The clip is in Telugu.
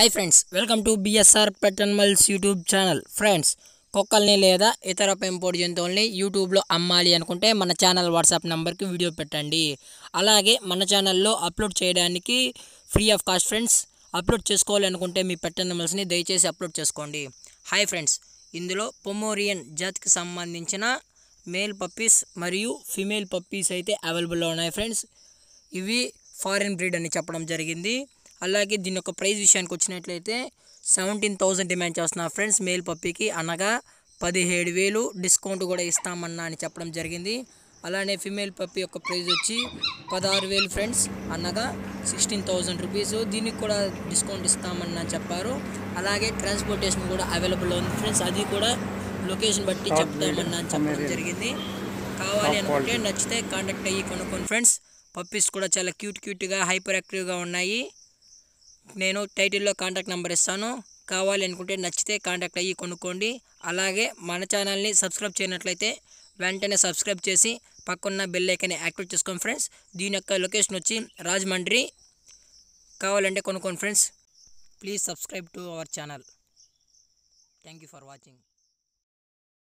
Hi friends, welcome to BSR pet animals YouTube channel. Friends, కుక్కల్ని లేదా ఇతర పెంపుడు జంతువుల్ని యూట్యూబ్లో అమ్మాలి అనుకుంటే మన ఛానల్ వాట్సాప్ నెంబర్కి వీడియో పెట్టండి. అలాగే మన ఛానల్లో అప్లోడ్ చేయడానికి free of cost friends. Upload చేసుకోవాలనుకుంటే మీ పెట్ అనిమల్స్ని దయచేసి అప్లోడ్ చేసుకోండి. హాయ్ ఫ్రెండ్స్, ఇందులో పొమోరియన్ జాతికి సంబంధించిన మేల్ పప్పీస్ మరియు ఫీమేల్ పప్పీస్ అయితే అవైలబుల్లో ఉన్నాయి ఫ్రెండ్స్. ఇవి ఫారిన్ బ్రీడ్ అని చెప్పడం జరిగింది. అలాగే దీని యొక్క ప్రైస్ విషయానికి వచ్చినట్లయితే 17,000 డిమాండ్ చేస్తున్నారు ఫ్రెండ్స్. మేల్ పప్పీకి అనగా 17,000 డిస్కౌంట్ కూడా ఇస్తామన్నా అని చెప్పడం జరిగింది. అలానే ఫీమేల్ పప్పీ యొక్క ప్రైస్ వచ్చి 16,000 ఫ్రెండ్స్, అనగా 16,000 రూపీస్. దీనికి కూడా డిస్కౌంట్ ఇస్తామన్నా చెప్పారు. అలాగే ట్రాన్స్పోర్టేషన్ కూడా అవైలబుల్ ఉంది ఫ్రెండ్స్. అది కూడా లొకేషన్ బట్టి చెప్తామన్నా అని చెప్పడం జరిగింది. కావాలి అనుకుంటే నచ్చితే కాంటాక్ట్ అయ్యి కొనుక్కోండి ఫ్రెండ్స్. పప్పీస్ కూడా చాలా క్యూట్గా హైపర్ యాక్టివ్గా ఉన్నాయి. నేను టైటిల్లో కాంటాక్ట్ నెంబర్ ఇస్తాను. కావాలి అనుకుంటే నచ్చితే కాంటాక్ట్ అయ్యి కొనుక్కోండి. అలాగే మన ఛానల్ని సబ్స్క్రైబ్ చేయనట్లయితే వెంటనే సబ్స్క్రైబ్ చేసి పక్కన్న బెల్ ఐకాన్ని యాక్టివేట్ చేసుకోండి ఫ్రెండ్స్. దీని యొక్క లొకేషన్ వచ్చి రాజమండ్రి. కావాలంటే కొనుక్కోండి friends. Please subscribe to our channel. Thank you for watching.